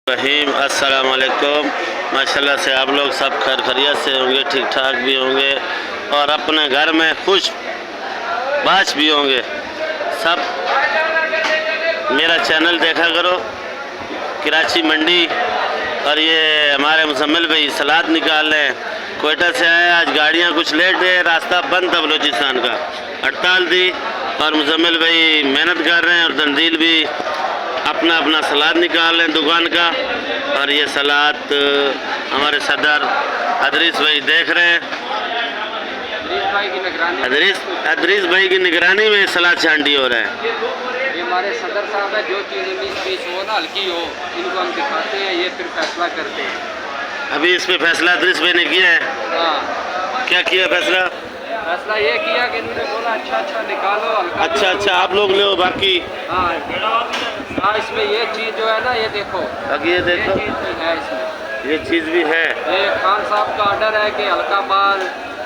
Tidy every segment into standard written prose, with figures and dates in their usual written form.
रहीम अस्सलाम वालेकुम। माशाल्लाह से आप लोग सब खैर खैरियत से होंगे, ठीक ठाक भी होंगे और अपने घर में खुश बाश भी होंगे। सब मेरा चैनल देखा करो, कराची मंडी। और ये हमारे मुजम्मिल भाई सलाद निकाल रहे हैं, कोयटा से आए। आज गाड़ियाँ कुछ लेट है, रास्ता बंद था बलूचिस्तान का, हड़ताल थी और मुजम्मिल भाई मेहनत कर रहे हैं और तंजील भी अपना अपना सलाद निकाल रहे हैं दुकान का। और ये सलाद हमारे सदर अदरीस भाई देख रहे हैं। अदरीस भाई की निगरानी में सलाद छांडी हो रहा है। ये हमारे सदर साहब है, जो चीज़ 19-20 हो ना हल्की हो, इनको हम दिखाते हैं, ये फिर फैसला करते हैं। अभी इस पे फैसला अदरीस भाई ने किया है। हाँ, क्या किया फैसला? फैसला ये किया कि इन्होंने बोला अच्छा निकालो, हल्का अच्छा आप लोग ले बाकी। हाँ, इसमें ये चीज़ जो है ना, ये देखो, बाकी ये देखो, है इसमें ये चीज़ भी है। ये खान साहब का ऑर्डर है कि हल्का माल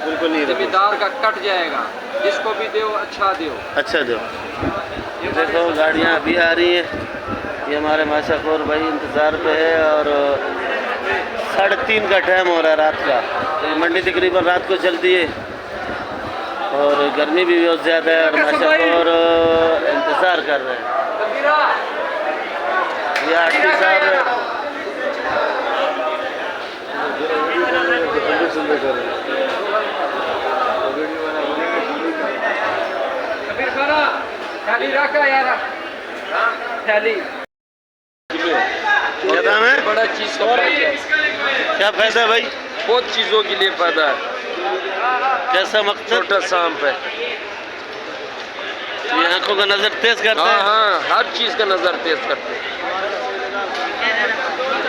बिल्कुल नहीं जिम्मेदार का कट जाएगा, जिसको भी दो अच्छा दो। देखो गाड़ियाँ अभी आ रही हैं। ये हमारे माशाखोर भाई इंतज़ार पे है और 3:30 का टाइम हो रहा है रात का। ये मंडी तकरीबन रात को चलती है और गर्मी भी बहुत ज़्यादा है और माशाखोर इंतज़ार कर रहे हैं। ये आरती साहब है। क्या दाम है? बड़ा चीज़ का क्या फायदा है भाई? बहुत चीज़ों के लिए फायदा है। कैसा मकसद? छोटा सांप है, ये आंखों का नज़र तेज करता है। हाँ, हर चीज़ का नज़र तेज करते हैं।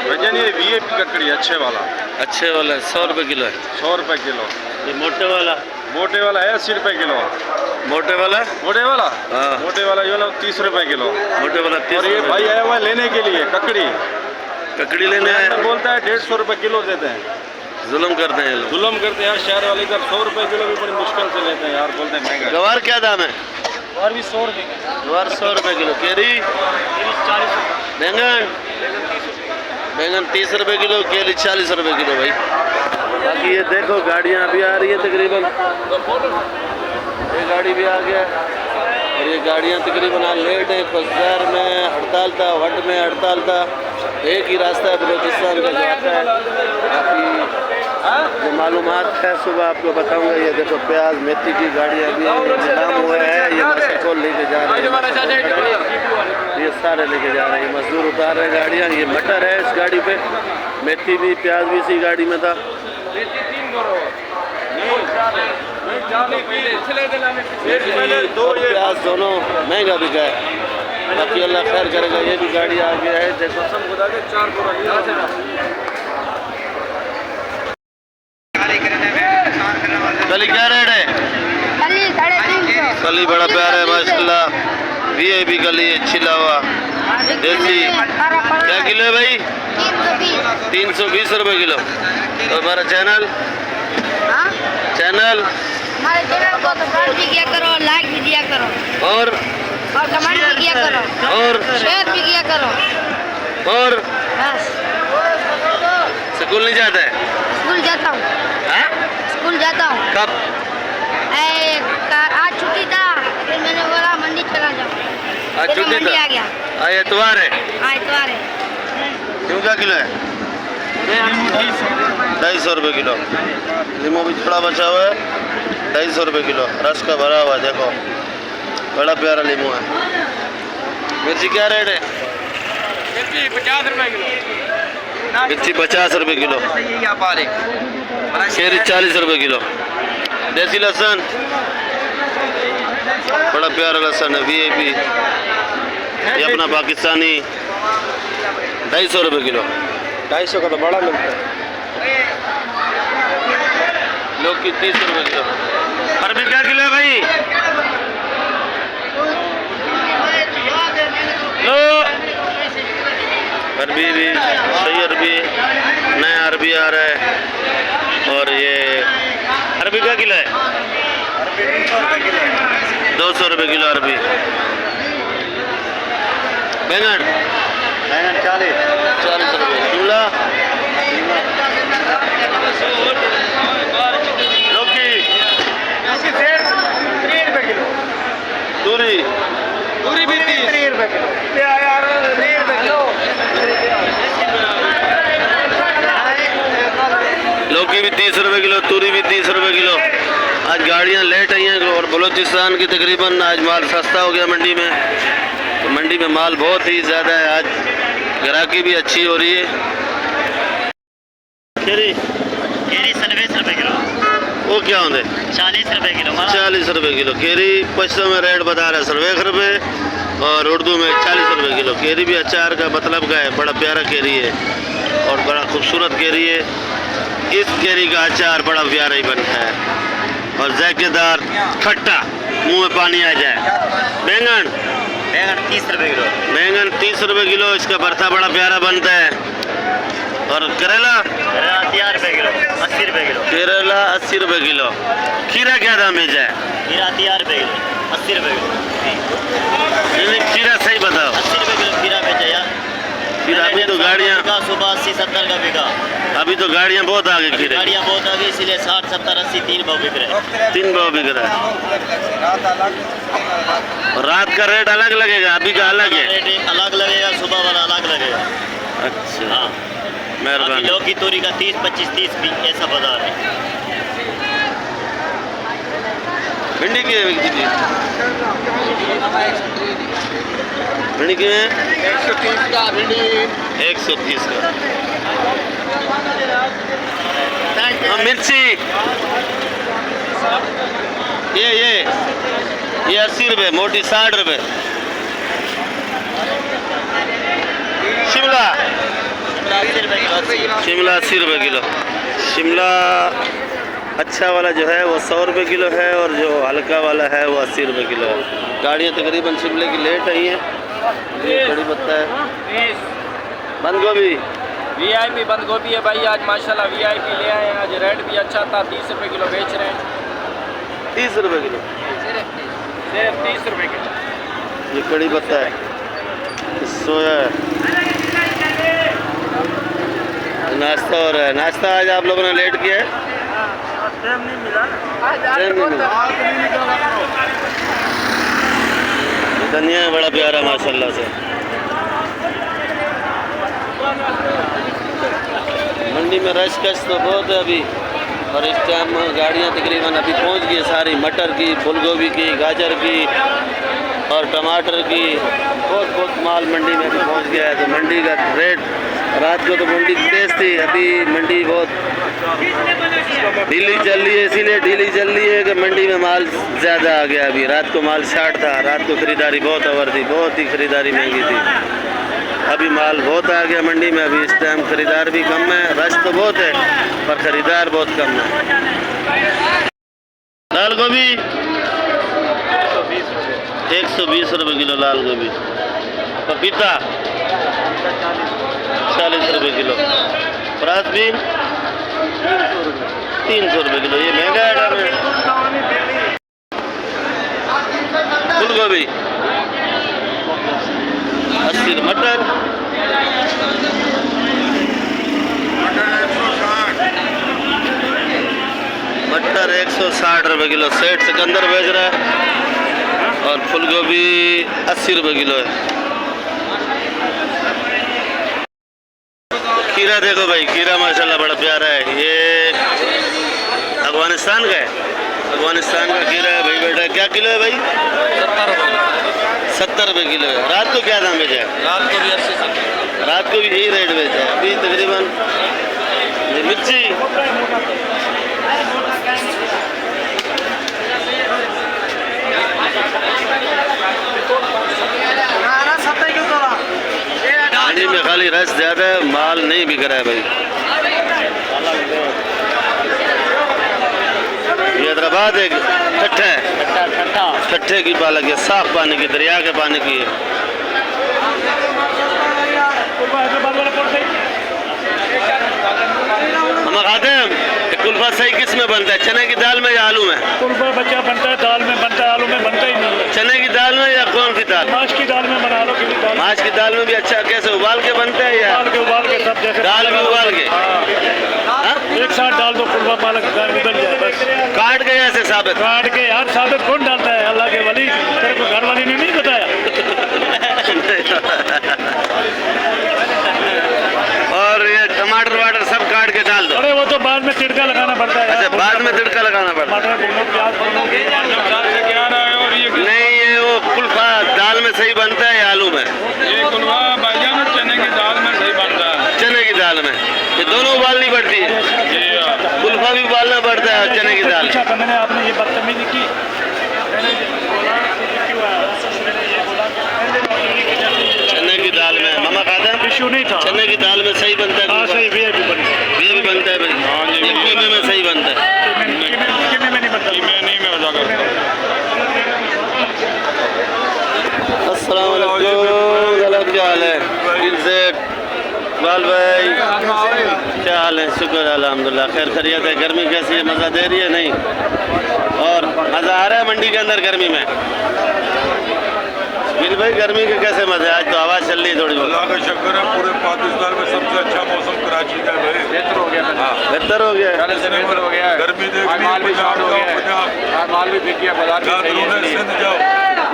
वजन ये VIP ककड़ी अच्छे वाला 100 रुपये किलो है। 100 रुपये किलो। ये मोटे वाला है 80 रुपये किलो। मोटे वाला हाँ। मोटे वाला ये वाला 30 रुपये किलो। मोटे वाला 30 और ये रुपये। भाई आया हुआ है लेने के लिए ककड़ी लेने आया है। बोलता है 150 रुपये किलो देते हैं। जुल्म करते हैं ये लोग। जुल्म करते हैं यार, शहर वाले इधर 100 रुपये किलो भी बड़ी मुश्किल से लेते हैं यार, बोलते हैं महंगा। गवार क्या दाम है? और भी 100 रुपये गवार 100 रुपये किलो। केरी 40। बैंगन 30 रुपये किलो, केली 40 रुपये किलो भाई। बाकी ये देखो गाड़ियाँ अभी आ रही है तकरीबन। ये गाड़ी भी आ गया और ये गाड़ियाँ तकरीबन आज लेट है। फसदार में हड़ताल था, वट में हड़ताल था। एक ही रास्ता है बलूचिस्तान का जाता है। बाकी जो मालूमात है सुबह आपको बताऊंगा। ये देखो प्याज मेथी की गाड़ियाँ भी नीलाम हुआ है। ये मशकोल लेके जा रहे हैं, ये सारे लेके जा रहे हैं। मजदूर उतार रहे हैं गाड़ियाँ। ये मटर है इस गाड़ी पे, मेथी भी प्याज भी इसी गाड़ी में था। प्याज दोनों महंगा बिका है। बाकी अल्लाह खैर करेगा। ये भी गाड़ी आ गया है देखो। कली क्या रेट है? कली 350। कली बड़ा प्यारा है माशाल्लाह। VIP कली है, छिला हुआ देसी। क्या किलो है भाई? 320 रुपये किलो। तो हमारा चैनल हमारे चैनल को सब्सक्राइब भी किया करो, लाइक भी दिया करो और कमेंट भी किया करो और शेयर भी किया करो। और बस स्कूल नहीं जाता है? स्कूल जाता हूँ। हाँ? स्कूल जाता हूँ। कब? आज छुट्टी था, फिर मैंने बोला मंडी चला जाऊँ। आज छुट्टी मंडी था? आ गया। आज एतवार है। हाँ इतवार है। क्यों क्या किलो है? 250 रुपये किलो। लीमू भी थोड़ा बचा हुआ है, 250 रुपये किलो। रस का भरा हुआ है देखो, बड़ा प्यारा लीमू है। मिर्ची क्या रेट है? मिर्ची 50 रुपये किलो। मिर्ची 50 रुपये किलो। केरी 40 रुपये किलो। देसी लहसुन बड़ा प्यारा लहसुन है, VIP। ये अपना पाकिस्तानी 250 रुपये किलो। 250 का तो बड़ा मिलता है। लौकी 30 रुपये किलो। अरबी क्या किलो है भाई? लो अरबी भी सही, अरबी नया अरबी आ रहा है। और ये अरबी क्या किलो है? 200 रुपये किलो अरबी। बैंगन 40 40 रुपये। भी 30 लौकी भी 30 रुपए किलो, तूरी भी 30 रुपए किलो। आज गाड़ियां लेट आई हैं और बलूचिस्तान की तकरीबन आज माल सस्ता हो गया मंडी में। तो मंडी में माल बहुत ही ज़्यादा है, आज ग्राहकी भी अच्छी हो रही है। केरी केरी 20 रुपए किलो, वो क्या होंगे? 40 रुपए किलो। 40 रुपए किलो केरी। पश्तो में रेट बता रहा है 40 रुपए और उर्दू में 40 रुपए किलो। केरी भी अचार का मतलब का है, बड़ा प्यारा केरी है और बड़ा खूबसूरत केरी है। इस केरी का अचार बड़ा प्यारा ही बनता है और जायकेदार, खट्टा, मुंह में पानी आ जाए। बैंगन 30 रुपए किलो। बैंगन 30 रुपए किलो, इसका भरता बड़ा प्यारा बनता है। और करेला 30 रुपए किलो, 80 रुपए किलो। केरला 80 रुपए किलो। खीरा क्या दाम है जाए? खीरा 30 रुपए किलो, 80 रुपए किलो। खीरा सही बताओ। 80 रुपए किलो खीरा बेचा यार। फिर अभी तो गाड़ियाँ सुबह 80-70 का बिका। अभी तो गाड़ियाँ बहुत आगे खीरे। गाड़ियाँ बहुत आ गई, इसलिए 60-70-80 3 भाव बिक रहे हैं। 3 भाव बिक रहा है। और रात का रेट अलग लगेगा, अभी का अलग है। रेट अलग लगेगा, सुबह वाला अलग लगेगा। अच्छा हाँ, मेहरबानी। लौकी तोरी का 30-25-30 भी ऐसा बाजार है। भिंडी की है दीदी? भिंडी की है 130 का भिंडी। 130 का। और मिर्ची ये 80 रुपए, मोटी 60 रुपए। शिमला 80 रुपए किलो। शिमला 80 रुपए किलो। शिमला अच्छा वाला जो है वो 100 रुपए किलो है और जो हल्का वाला है वो 80 रुपए किलो है। गाड़ियाँ तकरीबन शिमले की लेट आई हैं। ये कड़ी पत्ता है। बंद गोभी VIP बंद गोभी है भाई, आज माशाल्लाह VIP ले आए हैं। आज रेट भी अच्छा था, 30 रुपए किलो बेच रहे हैं। 30 रुपए किलो, सिर्फ 30 रुपए किलो। ये कड़ी पत्ता है। सोया है। नाश्ता हो रहा है। नाश्ता आज आप लोगों ने लेट किया है? टाइम नहीं मिला। धनिया है बड़ा प्यारा माशाल्लाह से। मंडी में रश कश तो बहुत है अभी और इस टाइम गाड़ियाँ तकरीबन अभी पहुँच गई सारी। मटर की, फूल गोभी की, गाजर की और टमाटर की, बहुत माल मंडी में अभी पहुँच गया है। तो मंडी का रेट, रात को तो मंडी तेज़ थी, अभी मंडी बहुत ढीली चल रही है। इसीलिए ढीली चल रही है कि मंडी में माल ज़्यादा आ गया। अभी रात को माल शार्ट था, रात को ख़रीदारी बहुत ओवर थी, बहुत ही ख़रीदारी महंगी थी। अभी माल बहुत आ गया मंडी में। अभी इस टाइम ख़रीदार भी कम है, रश तो बहुत है पर ख़रीदार बहुत कम है। लाल गोभी 120 रुपये किलो लाल गोभी। पपीता 40 रुपये किलो। फ्रांसबीन 300 रुपये किलो। ये महंगा आइटम है। फूल गोभी 80। मटर 160 रुपये किलो। सेठ सिकंदर बेच रहा है और फूल गोभी 80 रुपये किलो है। खीरा देखो भाई, खीरा माशाल्लाह बड़ा प्यारा है। ये अफगानिस्तान का है, अफगानिस्तान का खीरा है भाई बेटा। क्या किलो है भाई? 70 रुपये किलो है। रात को क्या दाम बेचा है? रात को भी 80। रात को भी यही रेट बेचा है। अभी तकरीबन ये मिर्ची मंडी में खाली रश ज़्यादा है, माल नहीं बिक रहा है भाई। ये हैदराबाद एक ठट्ठा है, ठट्ठे की पालक है, साफ पानी की, दरिया के पानी की है। हम खाते हैं। कुल्फा सही किस में बनता है? चने की दाल में या आलू में? कुल्फा बच्चा बनता है, दाल में बनता है, आलू में बनता ही नहीं है। चने की दाल में या कौन सी दाल? माछ की दाल में बना लो। दाल माछ की दाल में भी अच्छा। कैसे उबाल के बनता है या उबाल के सब जैसे दाल भी उबाल के? हाँ? एक साथ डाल दो, कुल्फा पालक निकल जाए बस। काट के ऐसे साबित? काट के यार, साबित कौन डालता है? अल्लाह के वली, तेरे को घर वाली ने नहीं बताया। और ये टमाटर वाटर सब काट के डाल दो। अरे वो तो बाद में तिड़का लगाना पड़ता है। अच्छा, बाद में तड़का लगाना पड़ता है। टमाटर भूनो, प्याज भूनो। क्या रहा है और ये नहीं, ये वो कुल्फा दाल में सही बनता है या आलू में? कुलवा भाईजान चने की दाल में सही बनता है। चने की दाल में। ये दोनों उबालनी पड़ती है, कुल्फा भी उबालना पड़ता है और चने की दाल। पूछा था मैंने, आपने ये बदतमीजी की। मैंने बोला कि क्यों आया? मैंने ये बोला कि चने की दाल में मामा खाता है? इशू नहीं था। चने की दाल में सही बनता है हाँ कुल्फा? सही, वीआईपी बनी। ये भी बनता है भाई, ये कीमे में सही बनता है। कितने में नहीं बनता? मैं नहीं, मैं मजा करता हूँ। अस्सलाम वालेकुम, क्या हाल है? दिल से इकबाल भाई, क्या हाल है? शुक्र अल्हम्दुलिल्लाह, खैर खैरियत है। गर्मी कैसी है? मज़ा दे रही है? नहीं, और मज़ा आ रहा है मंडी के अंदर गर्मी में? गिल भाई, गर्मी के कैसे मज़े? आज तो हवा चल रही है थोड़ी बहुत। अल्लाह का शुक्र है, पूरे पाकिस्तान में सबसे अच्छा मौसम कराची का है। बेहतर हो गया। बेहतर हो गया। पहले से बेहतर हो गया है। गर्मी देख आज ली, माल भी पंजाब शार्ट हो जाओ, गया पंजाब है। आज माल भी बिक गया, बाजार भी सही है। सिंध जाओ,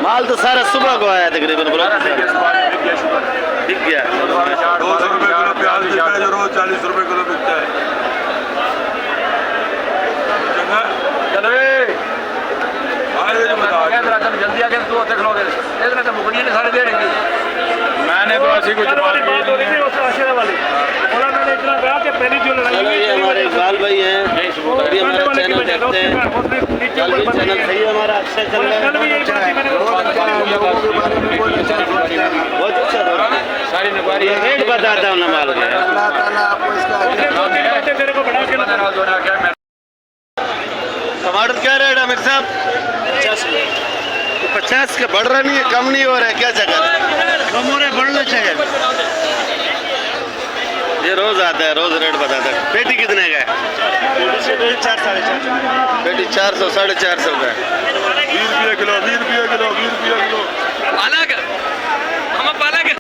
माल तो सारा सुबह को आया तकरीबन, बोलो सारा बिक गया, सुबह में बिक गया शुगर। दिख गया। 200 रुपए किलो प्याज बिकता है, जो रोज 40 रुपए किलो बिकता है। चंगा चलो आए जो बता जल्दी आके तू देख लोगे, इतने तो मुकरिया ने सारे दे देंगे। मैंने तो ऐसी कुछ बात की नहीं है। आशिरा वाली बोला, मैंने इतना कहा कि पहली जो लड़ाई चलो, हुई, ये हमारे इकबाल भाई हैं, अभी हमारा चैनल देखते हैं। कल भी चैनल सही है हमारा, अच्छा चल रहा कल भी है, यही बात थी, मैंने बहुत अच्छा सारी नगवारी है। रेट बताता हूँ ना माल का। तेरे को बढ़ा के टमाटर क्या रेट है मेरे साहब? 50 का बढ़ रहा नहीं है, कम नहीं हो रहा है, क्या चक्कर है? कम हो रहा है, बढ़ना चाहिए। ये रोज आता है, रोज रेट बताता है। पेटी कितने का है? 4-4.5 पेटी 400 450 का है। 20 रुपये किलो, 20 रुपये किलो, 20 रुपये किलो।